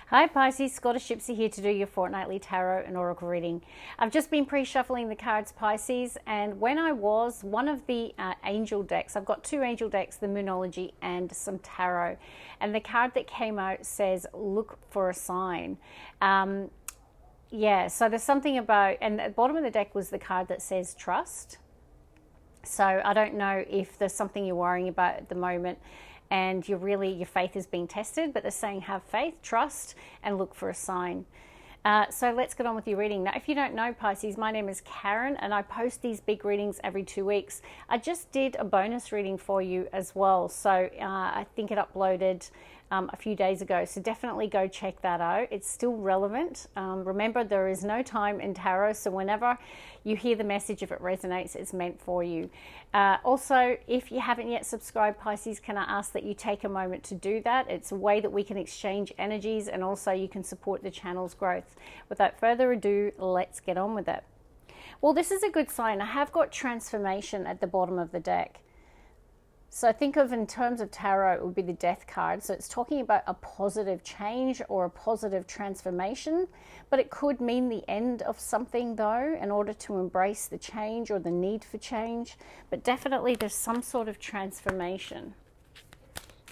Hi Pisces, Scottish Gypsy here to do your fortnightly tarot and oracle reading. I've just been pre-shuffling the cards, Pisces, and when I was, one of the angel decks, I've got two angel decks, the Moonology and some tarot, and the card that came out says, look for a sign. Yeah, so there's something about, and at the bottom of the deck was the card that says trust. So I don't know if there's something you're worrying about at the moment and your faith is being tested, but they're saying have faith, trust, and look for a sign. So let's get on with your reading. Now, if you don't know, Pisces, my name is Karen, and I post these big readings every 2 weeks. I just did a bonus reading for you as well, so I think it uploaded a few days ago, so definitely go check that out. It's still relevant. Remember, there is no time in tarot, so whenever you hear the message, if it resonates, it's meant for you. Also, if you haven't yet subscribed, Pisces, can I ask that you take a moment to do that? It's a way that we can exchange energies, and also you can support the channel's growth. Without further ado, let's get on with it. Well, this is a good sign. I have got transformation at the bottom of the deck. So think of, in terms of tarot, it would be the Death card. So it's talking about a positive change or a positive transformation, but it could mean the end of something though, in order to embrace the change or the need for change. But definitely there's some sort of transformation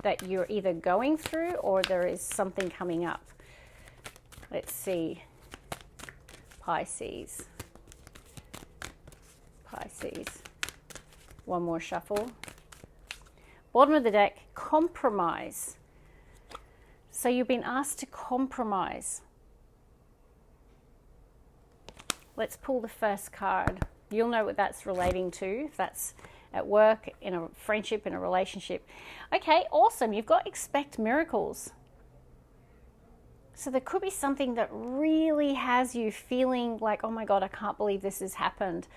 that you're either going through or there is something coming up. Let's see. Pisces. Pisces. One more shuffle. Bottom of the deck, compromise. So you've been asked to compromise. Let's pull the first card. You'll know what that's relating to, if that's at work, in a friendship, in a relationship. Okay, awesome. You've got expect miracles. So there could be something that really has you feeling like, oh my God, I can't believe this has happened.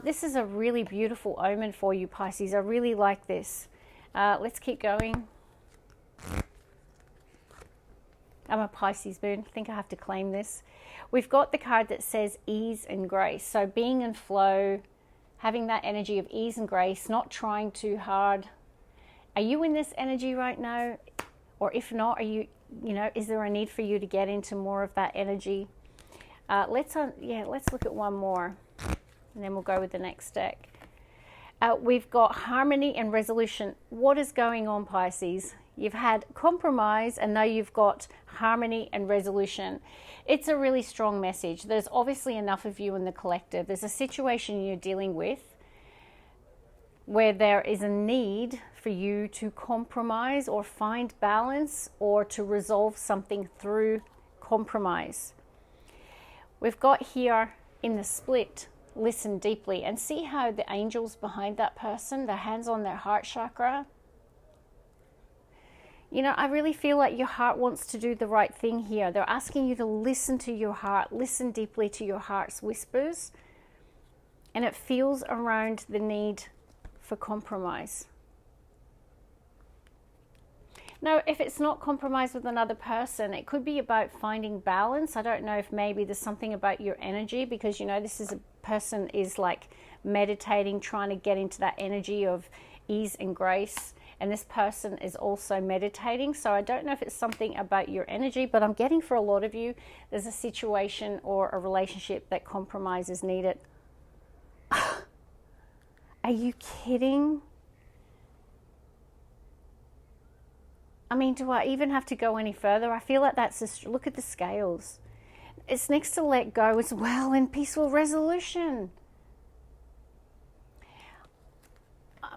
This is a really beautiful omen for you, Pisces. I really like this. Let's keep going. I'm a Pisces moon. I think I have to claim this. We've got the card that says ease and grace. So being in flow, having that energy of ease and grace, not trying too hard. Are you in this energy right now? Or if not, are you, is there a need for you to get into more of that energy? Let's look at one more, and then we'll go with the next deck. We've got harmony and resolution. What is going on, Pisces? You've had compromise, and now you've got harmony and resolution. It's a really strong message. There's obviously enough of you in the collective. There's a situation you're dealing with where there is a need for you to compromise or find balance or to resolve something through compromise. We've got here in the split, listen deeply, and see how the angels behind that person, their hands on their heart chakra. I really feel like your heart wants to do the right thing here. They're asking you to listen to your heart, listen deeply to your heart's whispers, and it feels around the need for compromise. Now, if it's not compromise with another person, it could be about finding balance. I don't know if maybe there's something about your energy, because this is a person is like meditating, trying to get into that energy of ease and grace, and this person is also meditating. So I don't know if it's something about your energy, but I'm getting for a lot of you, there's a situation or a relationship that compromise is needed. Are you kidding? I mean, do I even have to go any further? I feel like that's just, look at the scales. It's next to let go as well, and peaceful resolution.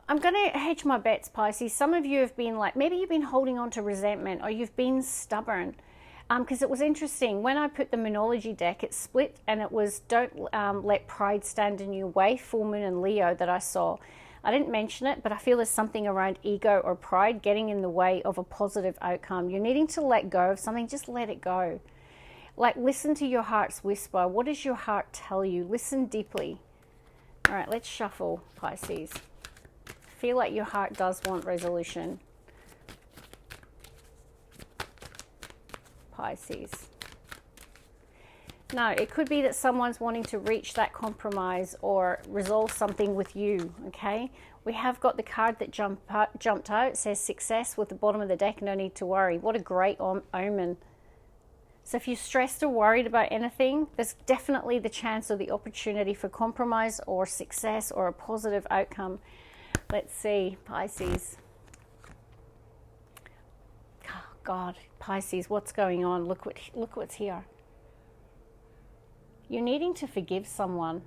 I'm going to hedge my bets, Pisces. Some of you have been like, maybe you've been holding on to resentment, or you've been stubborn. Because it was interesting, when I put the Moonology deck, it split, and it was don't let pride stand in your way, full moon and Leo that I saw. I didn't mention it, but I feel there's something around ego or pride getting in the way of a positive outcome. You're needing to let go of something, just let it go. Like, listen to your heart's whisper. What does your heart tell you? Listen deeply. All right, let's shuffle, Pisces. Feel like your heart does want resolution. Pisces. No, it could be that someone's wanting to reach that compromise or resolve something with you, okay? We have got the card that jumped out. It says success with the bottom of the deck, no need to worry. What a great omen. So if you're stressed or worried about anything, there's definitely the chance or the opportunity for compromise or success or a positive outcome. Let's see, Pisces. Oh God, Pisces, what's going on? Look what's here. You're needing to forgive someone.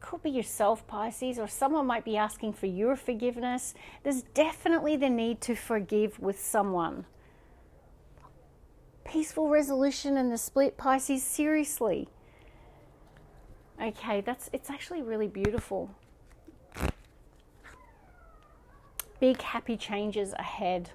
Could be yourself, Pisces, or someone might be asking for your forgiveness. There's definitely the need to forgive with someone. Peaceful resolution in the split, Pisces, seriously. Okay, it's actually really beautiful. Big happy changes ahead.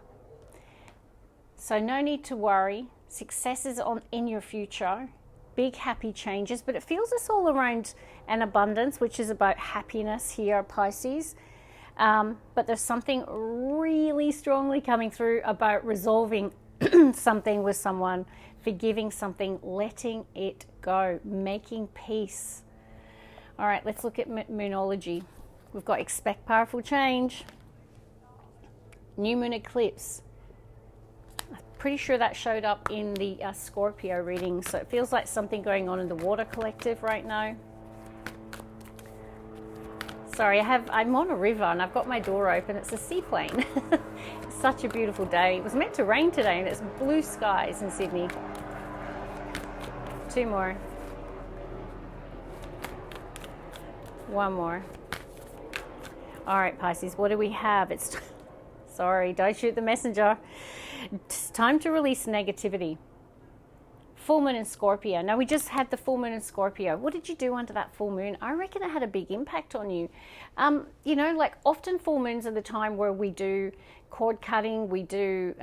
So no need to worry. Success is in your future. Big happy changes, but it feels it's all around an abundance, which is about happiness here, Pisces. But there's something really strongly coming through about resolving something with someone, forgiving something, letting it go, making peace. All right, let's look at Moonology. We've got expect powerful change, new moon eclipse. I'm pretty sure that showed up in the Scorpio reading, so it feels like something going on in the water collective right now. Sorry, I'm on a river and I've got my door open. It's a seaplane. It's such a beautiful day. It was meant to rain today and it's blue skies in Sydney. 2 more. 1 more. All right, Pisces, what do we have? Sorry, don't shoot the messenger. It's time to release negativity. Full moon in Scorpio. Now, we just had the full moon in Scorpio. What did you do under that full moon? I reckon it had a big impact on you. You know, like often full moons are the time where we do cord cutting, we do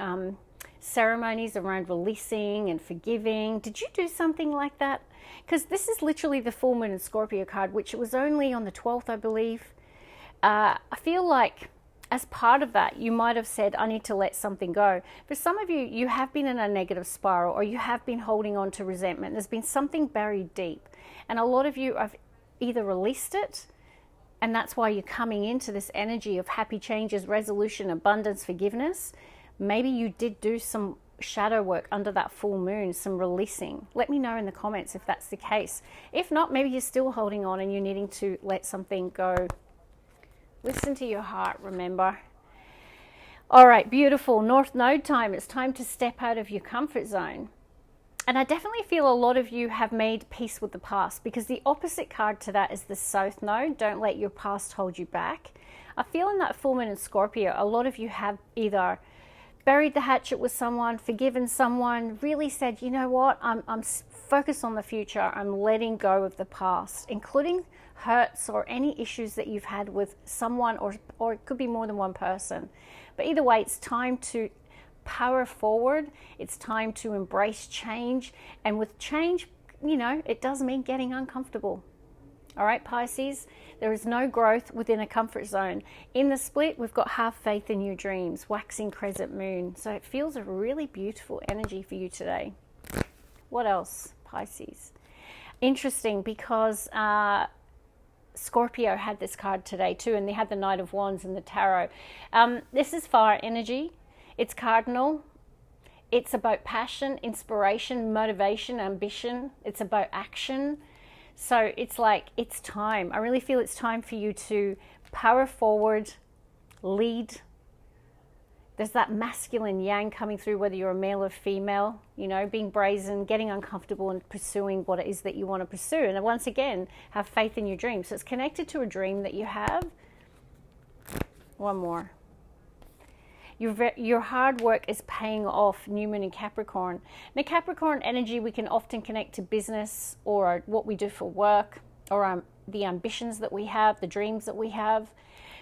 ceremonies around releasing and forgiving. Did you do something like that? Because this is literally the full moon in Scorpio card, which it was only on the 12th, I believe. I feel like as part of that, you might have said, I need to let something go. For some of you, you have been in a negative spiral or you have been holding on to resentment. There's been something buried deep. And a lot of you have either released it, and that's why you're coming into this energy of happy changes, resolution, abundance, forgiveness. Maybe you did do some shadow work under that full moon, some releasing. Let me know in the comments if that's the case. If not, maybe you're still holding on and you're needing to let something go. Listen to your heart, remember. All right, beautiful. North Node time. It's time to step out of your comfort zone. And I definitely feel a lot of you have made peace with the past, because the opposite card to that is the South Node. Don't let your past hold you back. I feel in that full moon in Scorpio, a lot of you have either buried the hatchet with someone, forgiven someone, really said, you know what, I'm focused on the future. I'm letting go of the past, including hurts or any issues that you've had with someone, or it could be more than one person. But either way, it's time to power forward. It's time to embrace change. And with change, you know, it does mean getting uncomfortable. All right, Pisces, there is no growth within a comfort zone. In the split, we've got have faith in your dreams, waxing crescent moon. So it feels a really beautiful energy for you today. What else, Pisces? Interesting, because Scorpio had this card today too, and they had the Knight of Wands in the tarot. This is fire energy. It's cardinal. It's about passion, inspiration, motivation, ambition. It's about action. So it's like, it's time. I really feel it's time for you to power forward, lead. There's that masculine yang coming through, whether you're a male or female, you know, being brazen, getting uncomfortable and pursuing what it is that you want to pursue. And once again, have faith in your dreams. So it's connected to a dream that you have. 1 more. Your hard work is paying off, new moon in Capricorn. Now, Capricorn energy, we can often connect to business or what we do for work, or the ambitions that we have, the dreams that we have.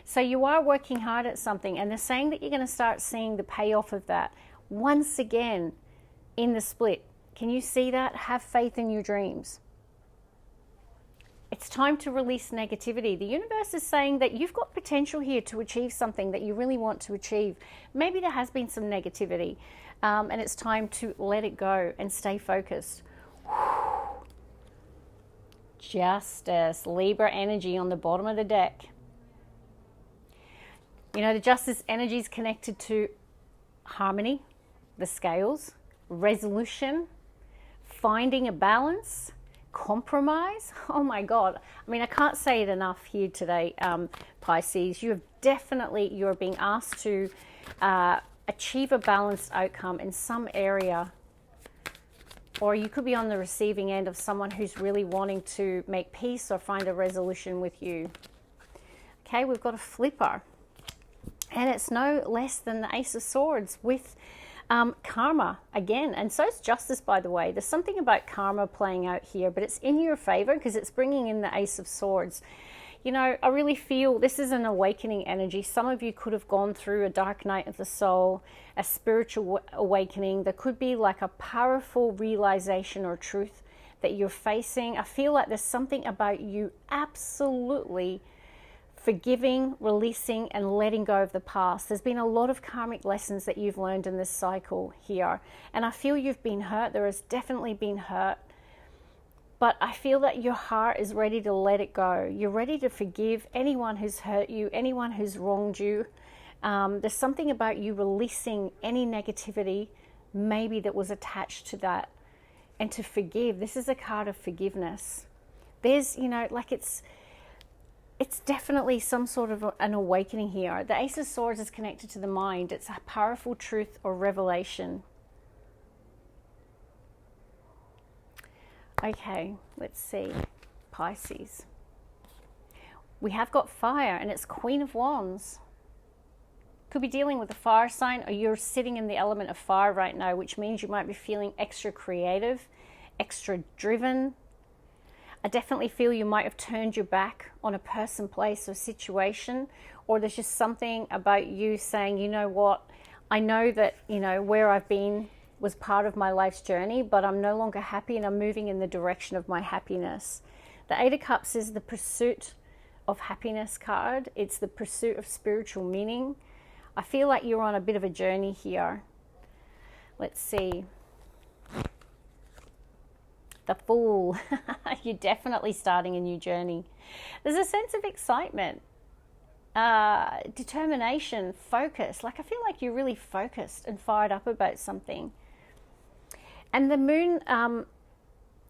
So you are working hard at something, and they're saying that you're going to start seeing the payoff of that once again in the split. Can you see that? Have faith in your dreams. It's time to release negativity. The universe is saying that you've got potential here to achieve something that you really want to achieve. Maybe there has been some negativity, and it's time to let it go and stay focused. Justice, Libra energy on the bottom of the deck. You know, the justice energy is connected to harmony, the scales, resolution, finding a balance, compromise. Oh my God. I mean, I can't say it enough here today, Pisces. You're being asked to achieve a balanced outcome in some area, or you could be on the receiving end of someone who's really wanting to make peace or find a resolution with you. Okay, we've got a flipper, and it's no less than the Ace of Swords with karma again, and so is justice, by the way. There's something about karma playing out here, but it's in your favor because it's bringing in the Ace of Swords. You know, I really feel this is an awakening energy. Some of you could have gone through a dark night of the soul, a spiritual awakening. There could be like a powerful realization or truth that you're facing. I feel like there's something about you absolutely forgiving, releasing, and letting go of the past. There's been a lot of karmic lessons that you've learned in this cycle here. And I feel you've been hurt. There has definitely been hurt. But I feel that your heart is ready to let it go. You're ready to forgive anyone who's hurt you, anyone who's wronged you. There's something about you releasing any negativity maybe that was attached to that. And to forgive. This is a card of forgiveness. There's, you know, like it's definitely some sort of an awakening here. The Ace of Swords is connected to the mind. It's a powerful truth or revelation. Okay, let's see. Pisces. We have got fire, and it's Queen of Wands. Could be dealing with a fire sign, or you're sitting in the element of fire right now, which means you might be feeling extra creative, extra driven. I definitely feel you might have turned your back on a person, place, or situation, or there's just something about you saying, you know what, I know that, you know, where I've been was part of my life's journey, but I'm no longer happy and I'm moving in the direction of my happiness. The Eight of Cups is the pursuit of happiness card. It's the pursuit of spiritual meaning. I feel like you're on a bit of a journey here. Let's see. The Fool. You're definitely starting a new journey. There's a sense of excitement, determination, focus. Like I feel like you're really focused and fired up about something. And the moon,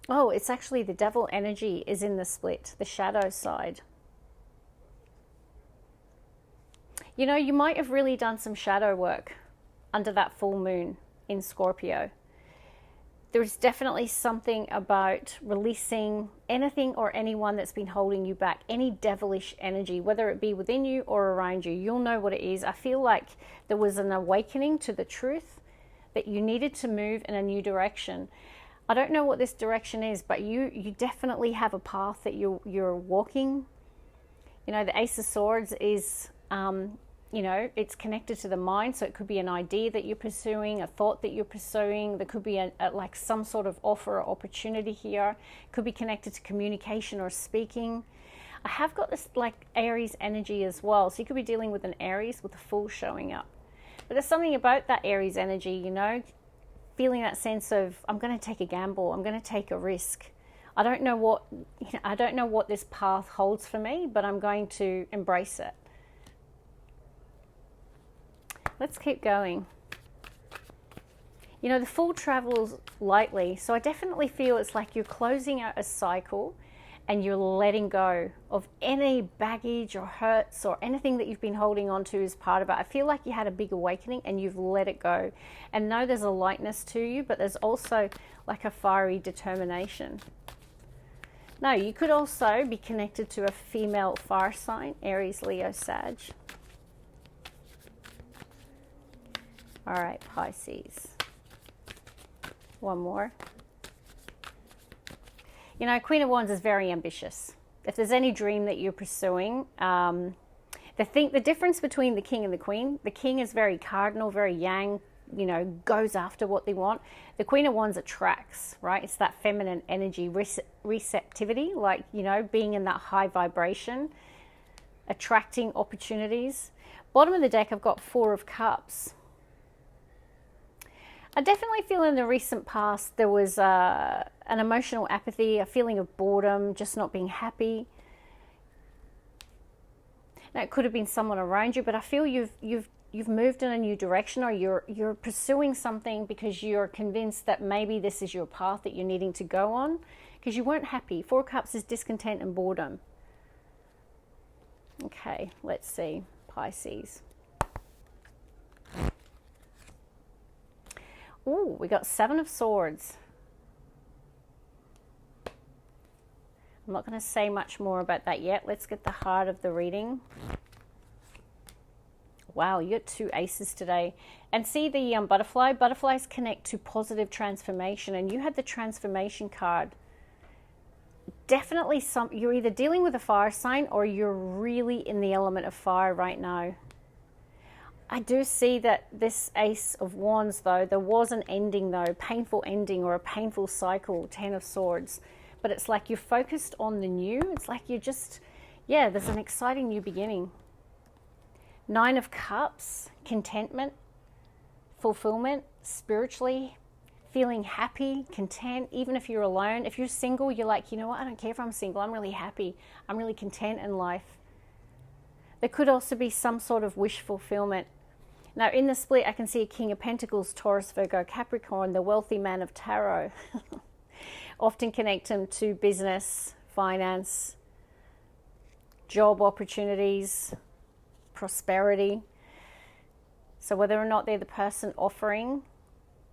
it's actually the devil energy is in the split, the shadow side. You know, you might have really done some shadow work under that full moon in Scorpio. There's definitely something about releasing anything or anyone that's been holding you back, any devilish energy, whether it be within you or around you. You'll know what it is. I feel like there was an awakening to the truth that you needed to move in a new direction. I don't know what this direction is, but you definitely have a path that you're walking. You know, the Ace of Swords is, you know, it's connected to the mind, so it could be an idea that you're pursuing, a thought that you're pursuing. There could be like some sort of offer or opportunity here. It could be connected to communication or speaking. I have got this like Aries energy as well, so you could be dealing with an Aries with a Fool showing up. But there's something about that Aries energy, you know, feeling that sense of, I'm going to take a gamble, I'm going to take a risk. I don't know what this path holds for me, but I'm going to embrace it. Let's keep going. You know, the Fool travels lightly, so I definitely feel it's like you're closing out a cycle and you're letting go of any baggage or hurts or anything that you've been holding on to as part of it. I feel like you had a big awakening and you've let it go. And know there's a lightness to you, but there's also like a fiery determination. Now, you could also be connected to a female fire sign, Aries, Leo, Sag. All right, Pisces. One more. You know, Queen of Wands is very ambitious. If there's any dream that you're pursuing, the difference between the king and the queen, the king is very cardinal, very yang, you know, goes after what they want. The Queen of Wands attracts, right? It's that feminine energy, receptivity, like, you know, being in that high vibration, attracting opportunities. Bottom of the deck, I've got Four of Cups. I definitely feel in the recent past there was an emotional apathy, a feeling of boredom, just not being happy. Now, it could have been someone around you, but I feel you've you've moved in a new direction, or you're pursuing something because you're convinced that maybe this is your path that you're needing to go on, because you weren't happy. 4 Cups is discontent and boredom. Okay, let's see, Pisces. Oh, we got 7 of Swords. I'm not going to say much more about that yet. Let's get the heart of the reading. Wow, you got 2 aces today. And see the butterfly? Butterflies connect to positive transformation, and you had the transformation card. Definitely you're either dealing with a fire sign or you're really in the element of fire right now. I do see that this Ace of Wands, though, there was an ending, though, painful ending or a painful cycle, 10 of Swords. But it's like you're focused on the new. It's like you're just, yeah, there's an exciting new beginning. 9 of Cups, contentment, fulfillment, spiritually, feeling happy, content, even if you're alone. If you're single, you're like, you know what, I don't care if I'm single. I'm really happy. I'm really content in life. There could also be some sort of wish fulfillment. Now, in the split, I can see a King of Pentacles, Taurus, Virgo, Capricorn, the wealthy man of tarot. Often connect them to business, finance, job opportunities, prosperity. So whether or not they're the person offering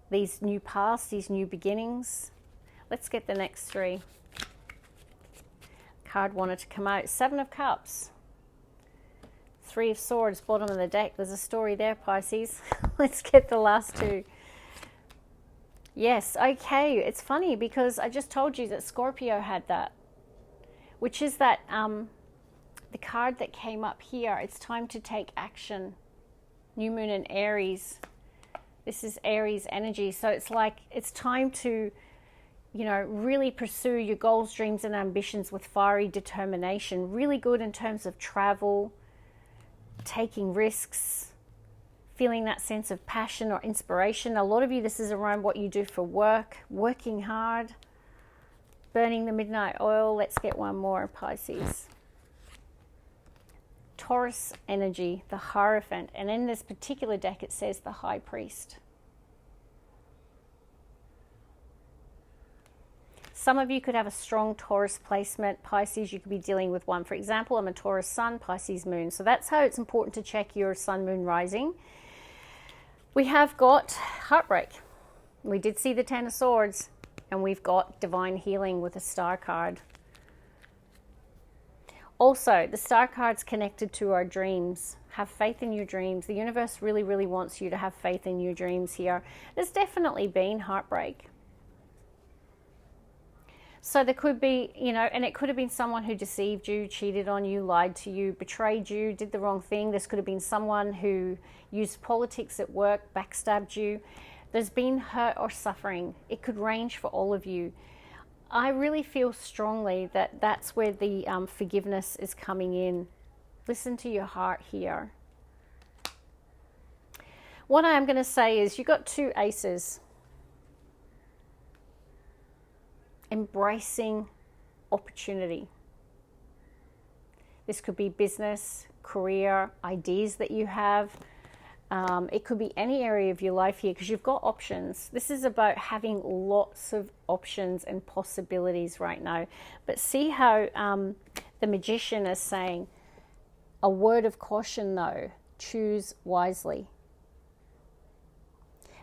these new paths, these new beginnings. Let's get the next 3. Card wanted to come out. 7 of Cups. 3 of Swords, bottom of the deck. There's a story there, Pisces. Let's get the last 2. Yes, okay. It's funny because I just told you that Scorpio had that, which is that the card that came up here. It's time to take action. New moon in Aries. This is Aries energy. So it's like it's time to, you know, really pursue your goals, dreams, and ambitions with fiery determination. Really good in terms of travel, taking risks, feeling that sense of passion or inspiration. A lot of you, this is around what you do for work, working hard, burning the midnight oil. Let's get one more, Pisces. Taurus energy, the Hierophant. And in this particular deck, it says the High Priest. Some of you could have a strong Taurus placement. Pisces, you could be dealing with one. For example, I'm a Taurus sun, Pisces moon. So that's how it's important to check your sun, moon, rising. We have got heartbreak. We did see the 10 of Swords, and we've got divine healing with a star card. Also, the star card's connected to our dreams. Have faith in your dreams. The universe really, really wants you to have faith in your dreams here. There's definitely been heartbreak. So there could be, you know, and it could have been someone who deceived you, cheated on you, lied to you, betrayed you, did the wrong thing. This could have been someone who used politics at work, backstabbed you. There's been hurt or suffering. It could range for all of you. I really feel strongly that that's where the forgiveness is coming in. Listen to your heart here. What I am going to say is you got 2 aces. Embracing opportunity. This could be business, career, ideas that you have. It could be any area of your life here because you've got options. This is about having lots of options and possibilities right now. But see how the Magician is saying, a word of caution though, choose wisely.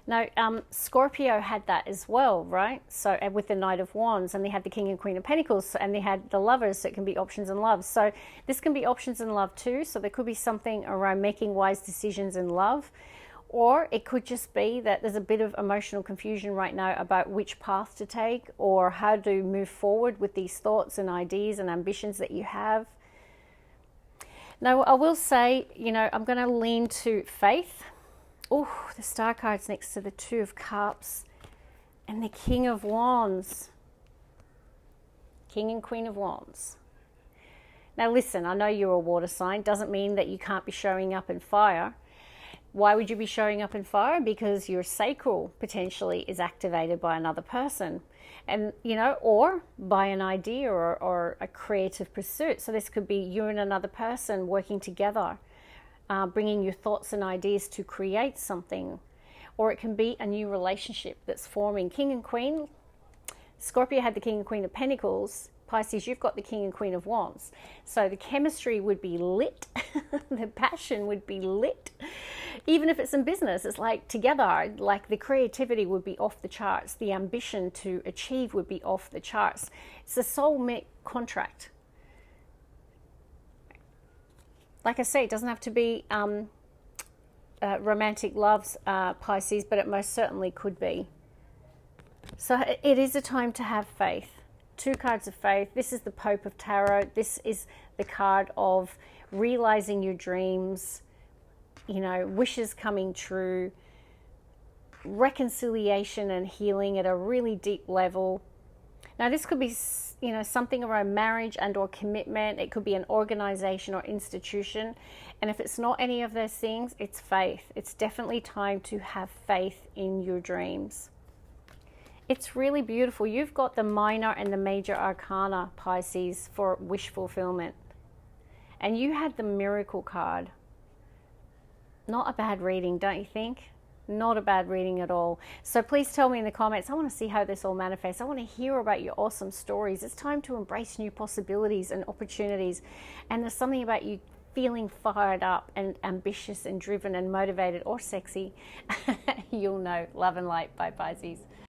Now, Scorpio had that as well, right? So with the Knight of Wands, and they had the King and Queen of Pentacles, and they had the Lovers, so it can be options in love. So this can be options in love too. So there could be something around making wise decisions in love, or it could just be that there's a bit of emotional confusion right now about which path to take or how to move forward with these thoughts and ideas and ambitions that you have. Now, I will say, you know, I'm going to lean to faith. Oh, the star card's next to the 2 of Cups and the King of Wands. King and Queen of Wands. Now listen, I know you're a water sign. Doesn't mean that you can't be showing up in fire. Why would you be showing up in fire? Because your sacral potentially is activated by another person. And, you know, or by an idea or a creative pursuit. So this could be you and another person working together. bringing your thoughts and ideas to create something, or it can be a new relationship that's forming. King and Queen, Scorpio had the King and Queen of Pentacles. Pisces, you've got the King and Queen of Wands. So the chemistry would be lit. The passion would be lit. Even if it's in business, it's like together, like the creativity would be off the charts. The ambition to achieve would be off the charts. It's a soulmate contract. Like I say, it doesn't have to be romantic loves, Pisces, but it most certainly could be. So it is a time to have faith. 2 cards of faith. This is the Pope of Tarot. This is the card of realizing your dreams, you know, wishes coming true, reconciliation and healing at a really deep level. Now, this could be, you know, something around marriage and or commitment. It could be an organization or institution. And if it's not any of those things, it's faith. It's definitely time to have faith in your dreams. It's really beautiful. You've got the minor and the major arcana, Pisces, for wish fulfillment. And you had the miracle card. Not a bad reading, don't you think? Not a bad reading at all. So please tell me in the comments. I want to see how this all manifests. I want to hear about your awesome stories. It's time to embrace new possibilities and opportunities. And there's something about you feeling fired up and ambitious and driven and motivated or sexy. You'll know. Love and light. Bye, Pisces.